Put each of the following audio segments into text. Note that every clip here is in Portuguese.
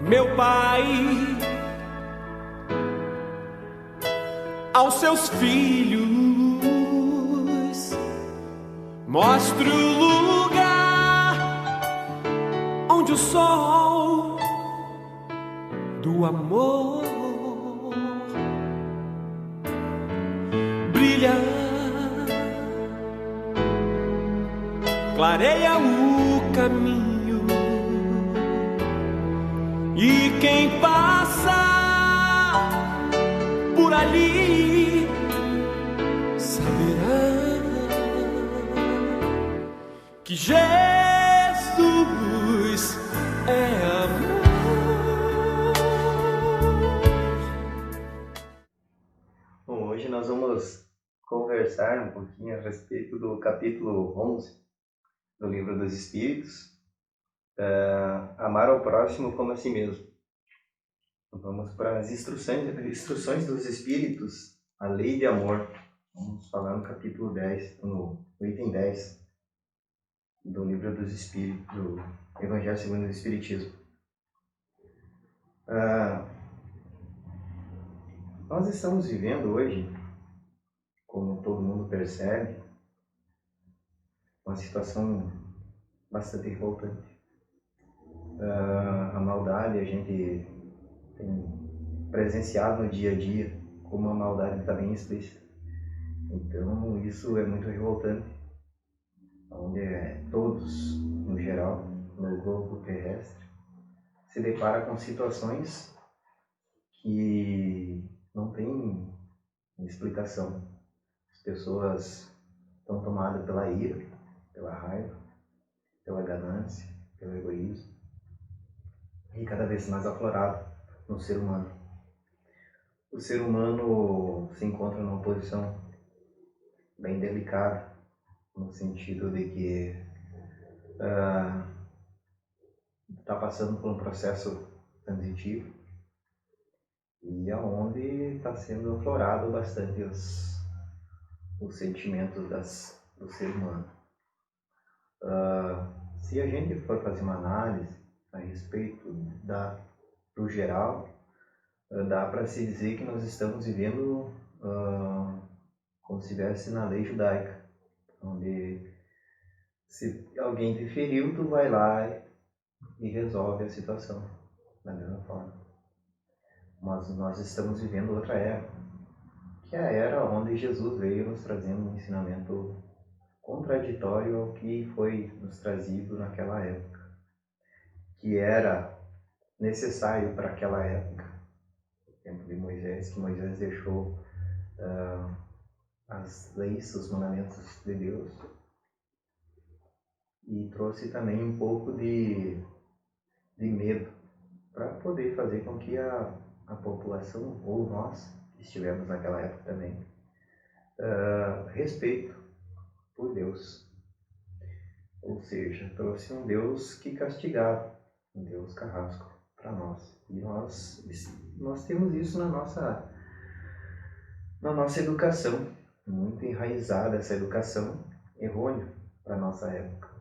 meu Pai, aos seus filhos, mostre o lugar onde o sol do amor brilha, clareia o caminho, e quem passa por ali saberá que Jesus é amor. Bom, hoje nós vamos conversar um pouquinho a respeito do capítulo 11 do Livro dos Espíritos, amar ao próximo como a si mesmo. Vamos para as instruções dos Espíritos, a lei de amor. Vamos falar no capítulo 10, no item 10 do Livro dos Espíritos, do Evangelho segundo o Espiritismo. Nós estamos vivendo hoje, como todo mundo percebe, uma situação bastante revoltante. A maldade a gente tem presenciado no dia a dia, como a maldade está bem explícita. Então isso é muito revoltante, onde todos, no geral, no globo terrestre, se depara com situações que não têm explicação. As pessoas estão tomadas pela ira, pela raiva, pela ganância, pelo egoísmo, e cada vez mais aflorado no ser humano. O ser humano se encontra numa posição bem delicada, no sentido de que está passando por um processo transitivo e aonde está sendo aflorado bastante os sentimentos do ser humano. Se a gente for fazer uma análise a respeito do geral, dá para se dizer que nós estamos vivendo como se estivesse na lei judaica, onde se alguém te feriu, tu vai lá e resolve a situação da mesma forma. Mas nós estamos vivendo outra era, que é a era onde Jesus veio nos trazendo um ensinamento contraditório ao que foi nos trazido naquela época, que era necessário para aquela época, o tempo de Moisés, que Moisés deixou as leis, os mandamentos de Deus, e trouxe também um pouco de medo para poder fazer com que a população, ou nós, que estivemos naquela época também, respeito por Deus. Ou seja, trouxe um Deus que castigava, um Deus carrasco para nós. E nós temos isso na nossa educação, muito enraizada essa educação errônea para a nossa época.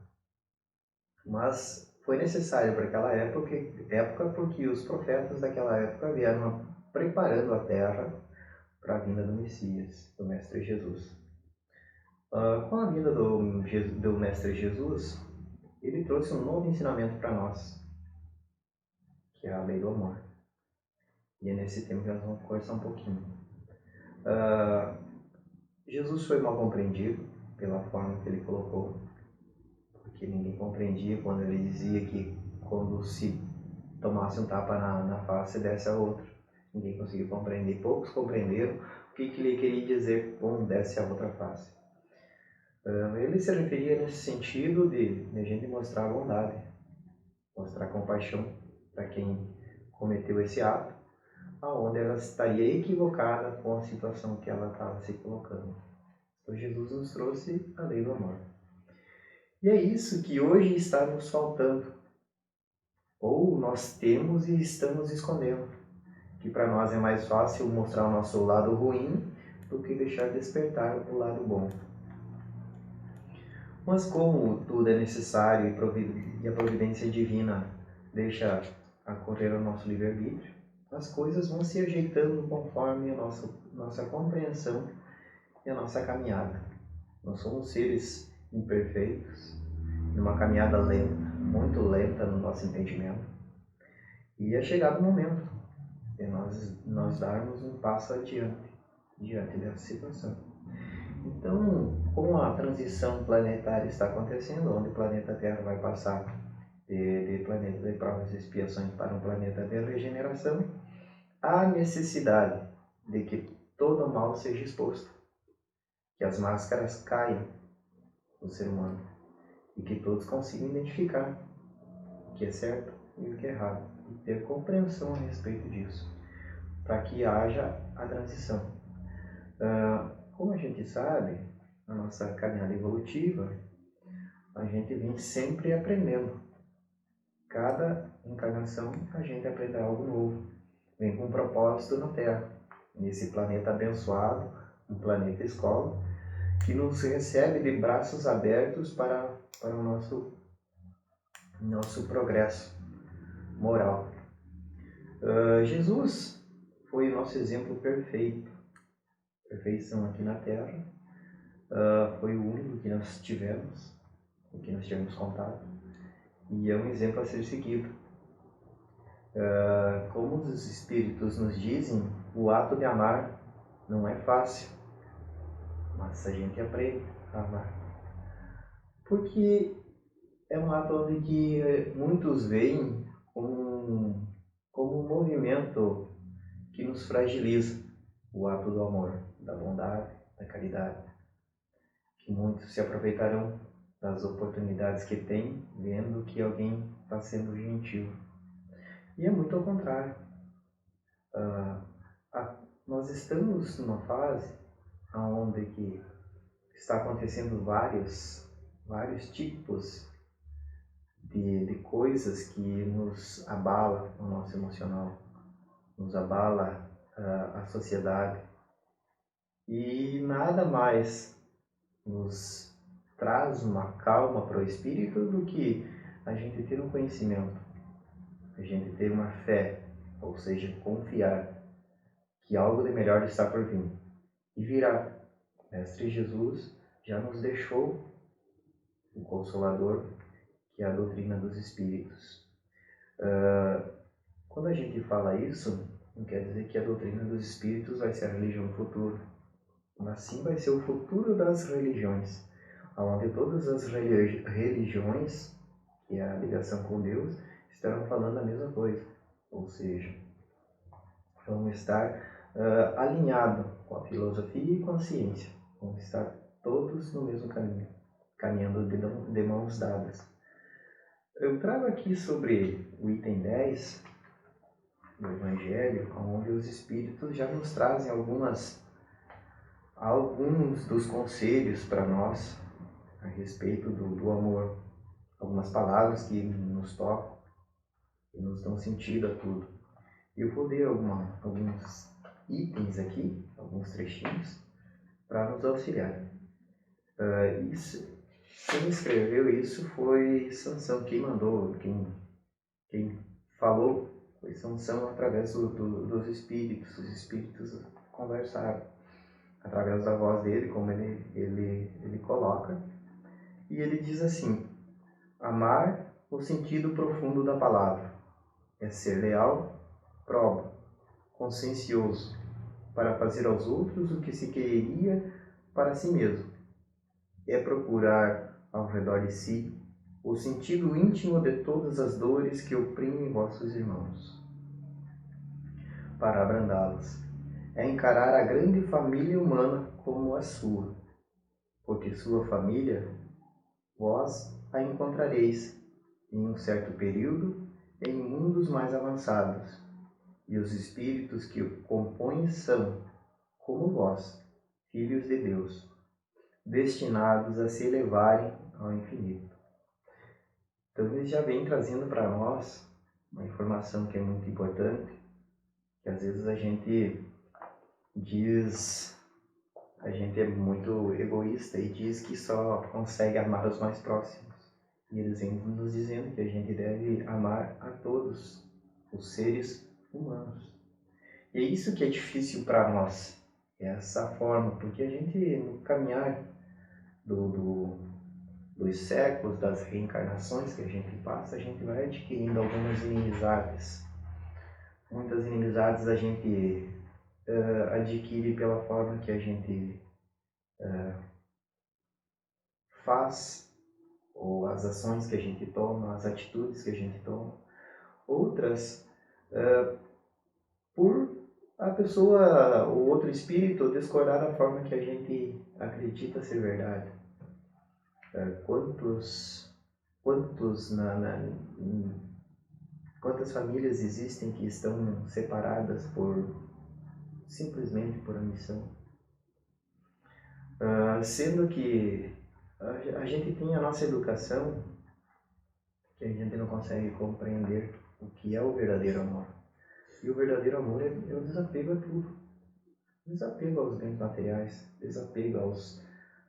Mas foi necessário para aquela época porque os profetas daquela época vieram preparando a terra para a vinda do Messias, do Mestre Jesus. Com a vinda do Mestre Jesus, ele trouxe um novo ensinamento para nós, que é a lei do amor. E é nesse tempo que nós vamos conversar um pouquinho. Jesus foi mal compreendido pela forma que ele colocou, porque ninguém compreendia quando ele dizia que quando se tomasse um tapa na face, desse a outra. Ninguém conseguiu compreender, poucos compreenderam o que ele queria dizer com desse a outra face. Ele se referia nesse sentido de a gente mostrar bondade, mostrar compaixão para quem cometeu esse ato, aonde ela estaria equivocada com a situação que ela estava se colocando. Então Jesus nos trouxe a lei do amor. E é isso que hoje está nos faltando, ou nós temos e estamos escondendo, que para nós é mais fácil mostrar o nosso lado ruim do que deixar despertar o lado bom. Mas como tudo é necessário e a providência divina deixa acorrer ao nosso livre-arbítrio, as coisas vão se ajeitando conforme a nossa compreensão e a nossa caminhada. Nós somos seres imperfeitos, numa caminhada lenta, muito lenta no nosso entendimento. E é chegado o momento de nós darmos um passo adiante, diante dessa situação. Então, como a transição planetária está acontecendo, onde o planeta Terra vai passar de planeta de provas e expiações para um planeta de regeneração, há necessidade de que todo o mal seja exposto, que as máscaras caiam do ser humano e que todos consigam identificar o que é certo e o que é errado e ter compreensão a respeito disso, para que haja a transição. Como a gente sabe, na nossa caminhada evolutiva, a gente vem sempre aprendendo. Cada encarnação a gente aprende algo novo, vem com um propósito na Terra, nesse planeta abençoado, um planeta escola, que nos recebe de braços abertos para o nosso progresso moral. Jesus foi o nosso exemplo perfeito, perfeição aqui na Terra, foi o único que nós tivemos, com que nós tivemos contato, e é um exemplo a ser seguido. Como os Espíritos nos dizem, o ato de amar não é fácil, mas a gente aprende a amar. Porque é um ato onde que muitos veem como um movimento que nos fragiliza, o ato do amor, da bondade, da caridade. Que muitos se aproveitarão das oportunidades que têm, vendo que alguém está sendo gentil. E é muito ao contrário. Nós estamos numa fase onde que está acontecendo vários tipos de coisas que nos abala o nosso emocional, nos abala a sociedade, e nada mais nos traz uma calma para o espírito do que a gente ter um conhecimento, a gente ter uma fé, ou seja, confiar que algo de melhor está por vir e virá. Mestre Jesus já nos deixou o Consolador, que é a doutrina dos Espíritos. Quando a gente fala isso, não quer dizer que a doutrina dos Espíritos vai ser a religião do futuro, mas sim vai ser o futuro das religiões, onde todas as religiões, que é a ligação com Deus, estarão falando a mesma coisa, ou seja, vão estar alinhados com a filosofia e com a ciência, vão estar todos no mesmo caminho, caminhando de mãos dadas. Eu trago aqui sobre o item 10 do Evangelho, onde os Espíritos já nos trazem alguns dos conselhos para nós a respeito do amor, algumas palavras que nos tocam e nos dão sentido a tudo. Eu vou ler alguns itens aqui, alguns trechinhos, para nos auxiliar. Quem escreveu isso foi Sansão, quem mandou, quem falou foi Sansão através dos Espíritos. Os Espíritos conversaram através da voz dele, como ele coloca, e ele diz assim: amar o sentido profundo da palavra é ser leal, probo, consciencioso, para fazer aos outros o que se quereria para si mesmo. É procurar ao redor de si o sentido íntimo de todas as dores que oprimem vossos irmãos, para abrandá-los. É encarar a grande família humana como a sua, porque sua família vós a encontrareis em um certo período em mundos mais avançados, e os espíritos que o compõem são, como vós, filhos de Deus, destinados a se elevarem ao infinito. Então ele já vem trazendo para nós uma informação que é muito importante, que às vezes a gente é muito egoísta e diz que só consegue amar os mais próximos. E eles vêm nos dizendo que a gente deve amar a todos, os seres humanos. E é isso que é difícil para nós, essa forma, porque a gente, no caminhar dos séculos, das reencarnações que a gente passa, a gente vai adquirindo algumas inimizades. Muitas inimizades a gente adquire pela forma que a gente faz, ou as ações que a gente toma, as atitudes que a gente toma. Outras, por a pessoa, o outro espírito, discordar da forma que a gente acredita ser verdade. Quantas famílias existem que estão separadas simplesmente por ambição? Sendo que a gente tem a nossa educação, que a gente não consegue compreender o que é o verdadeiro amor. E o verdadeiro amor é o desapego a tudo. Desapego aos bens materiais, desapego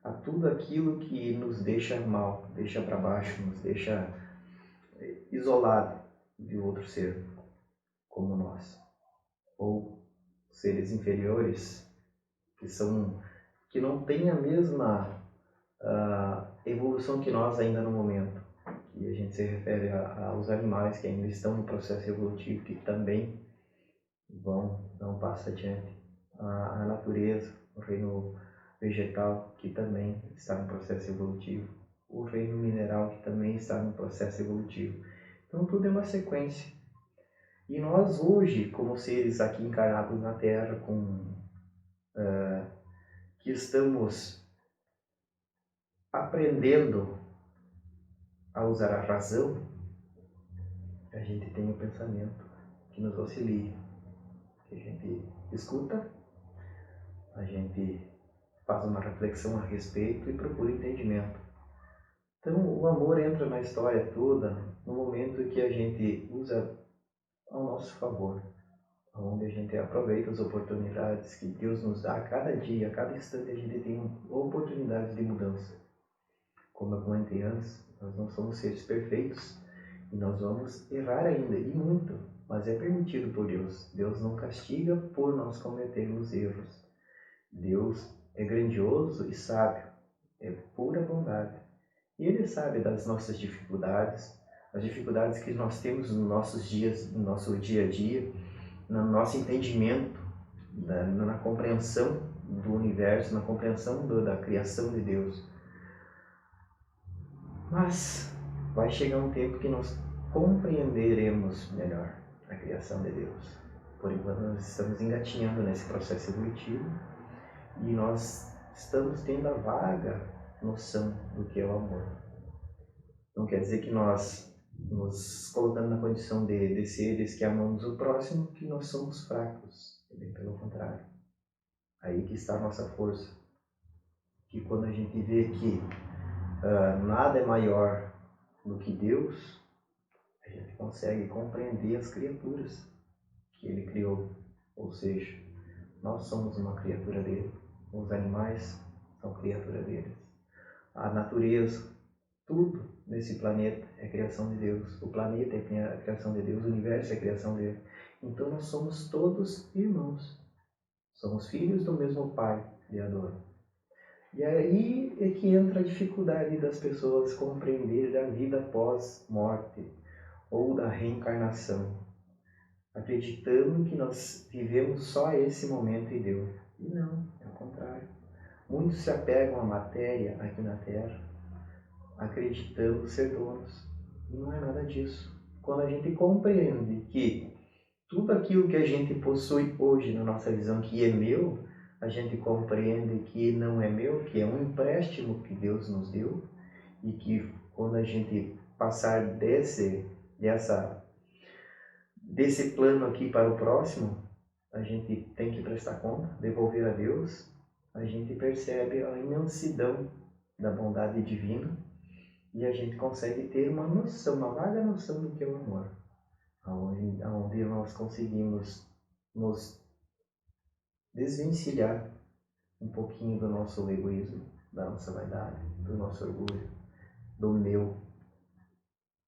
a tudo aquilo que nos deixa mal, deixa para baixo, nos deixa isolado de outro ser como nós. Ou seres inferiores que não têm a mesma evolução que nós ainda no momento. E a gente se refere aos animais que ainda estão no processo evolutivo, que também vão dar um passo adiante. A natureza, o reino vegetal, que também está no processo evolutivo. O reino mineral, que também está no processo evolutivo. Então tudo é uma sequência. E nós hoje, como seres aqui encarnados na Terra, que estamos aprendendo a usar a razão, a gente tem um pensamento que nos auxilia, que a gente escuta, a gente faz uma reflexão a respeito e procura entendimento. Então o amor entra na história toda no momento em que a gente usa ao nosso favor, onde a gente aproveita as oportunidades que Deus nos dá a cada dia, a cada instante a gente tem oportunidades de mudança. Como eu comentei antes, nós não somos seres perfeitos e nós vamos errar ainda, e muito, mas é permitido por Deus. Deus não castiga por nós cometermos erros. Deus é grandioso e sábio, é pura bondade. E Ele sabe das nossas dificuldades, as dificuldades que nós temos nos nossos dias, no nosso dia a dia, no nosso entendimento, na compreensão do universo, na compreensão da criação de Deus. Mas vai chegar um tempo que nós compreenderemos melhor a criação de Deus. Por enquanto nós estamos engatinhando nesse processo evolutivo e nós estamos tendo a vaga noção do que é o amor. Não quer dizer que nós, nos colocando na condição de seres que amamos o próximo, que nós somos fracos. É bem pelo contrário. Aí que está a nossa força. Que quando a gente vê que nada é maior do que Deus, a gente consegue compreender as criaturas que Ele criou. Ou seja, nós somos uma criatura dele. Os animais são criatura deles. A natureza, tudo nesse planeta é criação de Deus. O planeta é a criação de Deus, o universo é a criação dele. Então nós somos todos irmãos. Somos filhos do mesmo Pai, Criador. E aí é que entra a dificuldade das pessoas compreenderem a vida pós-morte ou da reencarnação, acreditando que nós vivemos só esse momento e deu. E não, é o contrário. Muitos se apegam à matéria aqui na Terra, acreditando ser donos. E não é nada disso. Quando a gente compreende que tudo aquilo que a gente possui hoje na nossa visão que é meu, a gente compreende que não é meu, que é um empréstimo que Deus nos deu e que quando a gente passar desse plano aqui para o próximo, a gente tem que prestar conta, devolver a Deus, a gente percebe a imensidão da bondade divina e a gente consegue ter uma noção, uma vaga noção do que é o amor, onde nós conseguimos nos desvencilhar um pouquinho do nosso egoísmo, da nossa vaidade, do nosso orgulho, do meu,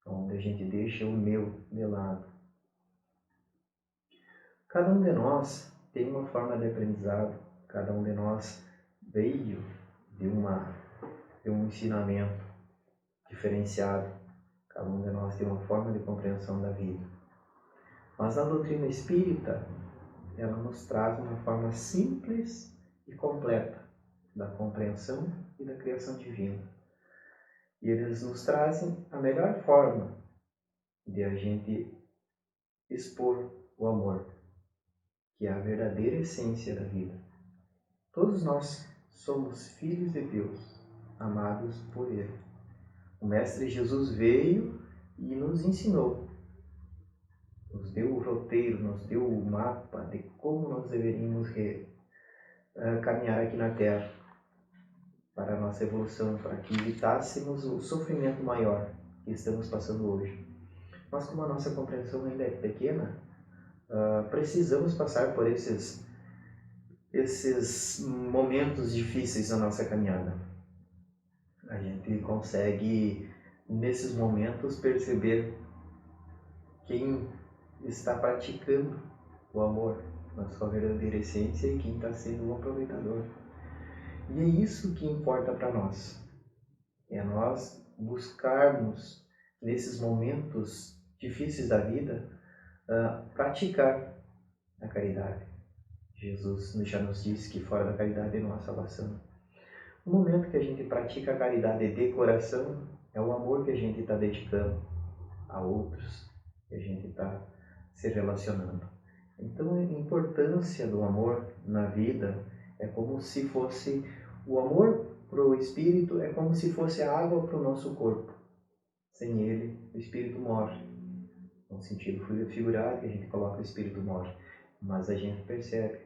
onde a gente deixa o meu de lado Cada um de nós tem uma forma de aprendizado, cada um de nós veio de um ensinamento diferenciado, cada um de nós tem uma forma de compreensão da vida. Mas a doutrina espírita, ela nos traz uma forma simples e completa da compreensão e da criação divina. E eles nos trazem a melhor forma de a gente expor o amor, que é a verdadeira essência da vida. Todos nós somos filhos de Deus, amados por Ele. O Mestre Jesus veio e nos ensinou, nos deu o roteiro, nos deu o mapa de como nós deveríamos caminhar aqui na Terra para a nossa evolução, para que evitássemos o sofrimento maior que estamos passando hoje. Mas como a nossa compreensão ainda é pequena, precisamos passar por esses momentos difíceis na nossa caminhada. A gente consegue, nesses momentos, perceber quem está praticando o amor na sua verdadeira essência e quem está sendo um aproveitador. E é isso que importa para nós. É nós buscarmos, nesses momentos difíceis da vida, praticar a caridade. Jesus já nos disse que fora da caridade não há salvação. O momento que a gente pratica a caridade de coração é o amor que a gente está dedicando a outros, que a gente está se relacionando. Então a importância do amor na vida é como se fosse o amor para o espírito, é como se fosse a água para o nosso corpo. Sem ele, o espírito morre. No sentido figurado, que a gente coloca o espírito morre. Mas a gente percebe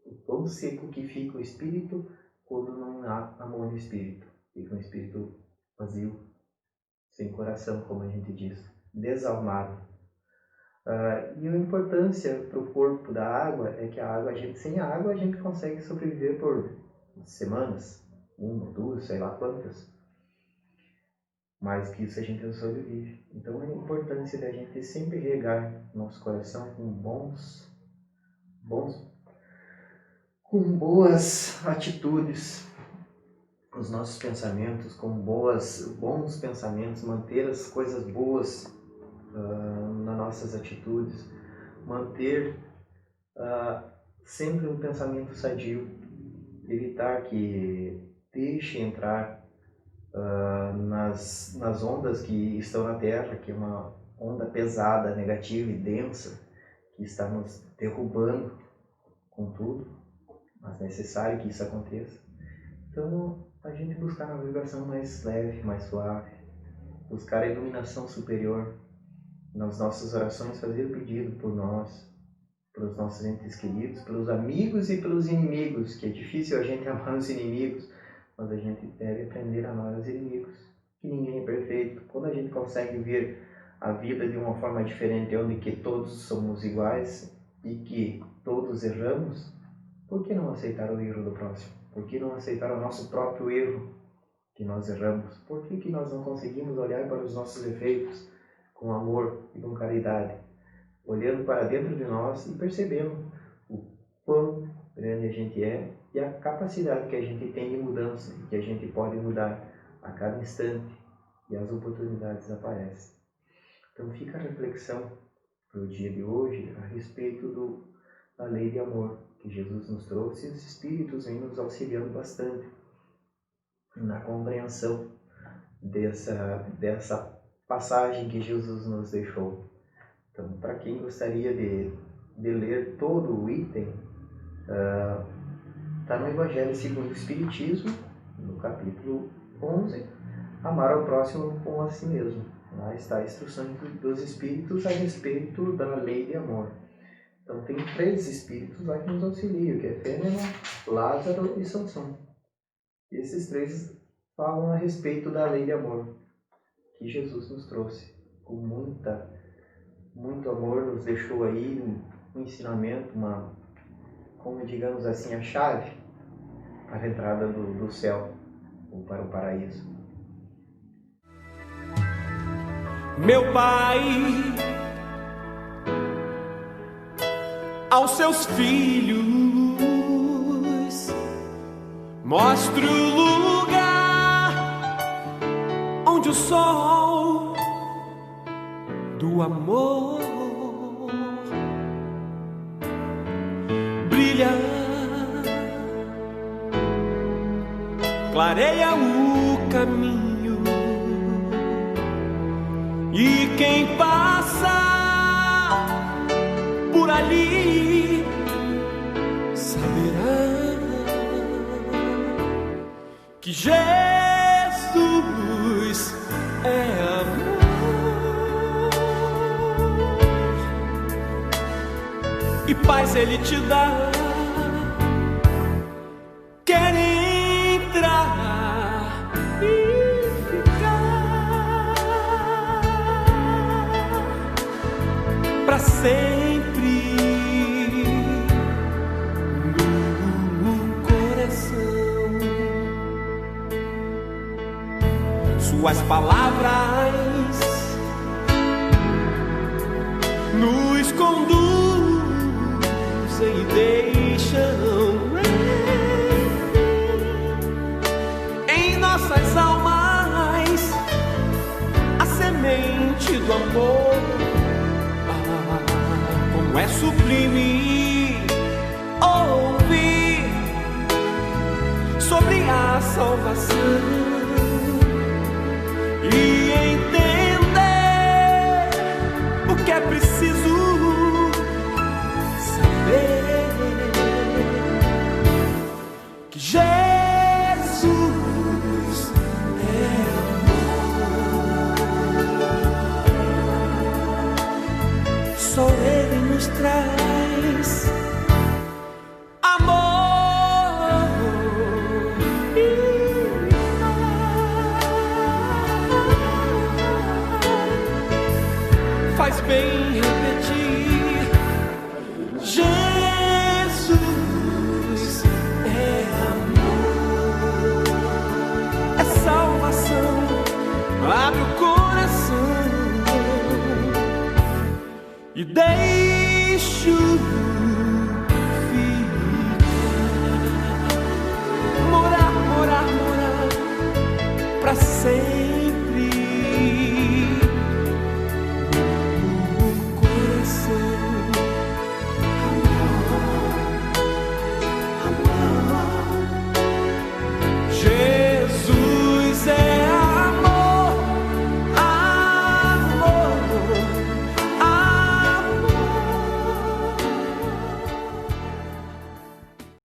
o quão seco que fica o espírito quando não há amor no espírito. Fica um espírito vazio, sem coração, como a gente diz, desalmado. E a importância para o corpo da água é que sem a água a gente consegue sobreviver por semanas, 1, 2, sei lá quantas. Mais que isso a gente não sobrevive. Então a importância da gente sempre regar nosso coração com boas atitudes, os nossos pensamentos, com bons pensamentos, manter as coisas boas nas nossas atitudes, manter sempre um pensamento sadio, evitar que deixe entrar nas ondas que estão na Terra, que é uma onda pesada, negativa e densa, que está nos derrubando com tudo, mas é necessário que isso aconteça. Então, a gente buscar uma vibração mais leve, mais suave, buscar a iluminação superior, nas nossas orações fazer o pedido por nós, pelos nossos entes queridos, pelos amigos e pelos inimigos, que é difícil a gente amar os inimigos, mas a gente deve aprender a amar os inimigos, que ninguém é perfeito. Quando a gente consegue ver a vida de uma forma diferente, onde que todos somos iguais e que todos erramos, por que não aceitar o erro do próximo? Por que não aceitar o nosso próprio erro que nós erramos? Por que nós não conseguimos olhar para os nossos defeitos com amor e com caridade, olhando para dentro de nós e percebendo o quão grande a gente é e a capacidade que a gente tem de mudança, que a gente pode mudar a cada instante e as oportunidades aparecem. Então fica a reflexão para o dia de hoje a respeito da lei de amor que Jesus nos trouxe, e os Espíritos vêm nos auxiliando bastante na compreensão dessa passagem que Jesus nos deixou. Então, para quem gostaria de ler todo o item, está no Evangelho segundo o Espiritismo, no capítulo 11, amar ao próximo como a si mesmo. Lá está a instrução dos Espíritos a respeito da lei de amor. Então, tem 3 Espíritos lá que nos auxiliam, que é Fênelon, Lázaro e Sansão. E esses 3 falam a respeito da lei de amor que Jesus nos trouxe. Com muito amor nos deixou aí um ensinamento, como digamos assim, a chave para a entrada do céu ou para o paraíso. Meu Pai, aos seus filhos. Mostre o lugar onde o sol do amor brilha, clareia o caminho, e quem passa por ali saberá que Jesus é amor. E paz Ele te dá. Quer entrar e ficar pra sempre no coração. Suas palavras nos conduzem e deixam em nossas almas a semente do amor. Como é sublime ouvir sobre a salvação e entender o que é preciso saber: que Jesus é amor. Só Ele nos traz amor e paz. Faz bem repetir: Jesus é amor, é salvação. Abre o coração e deixa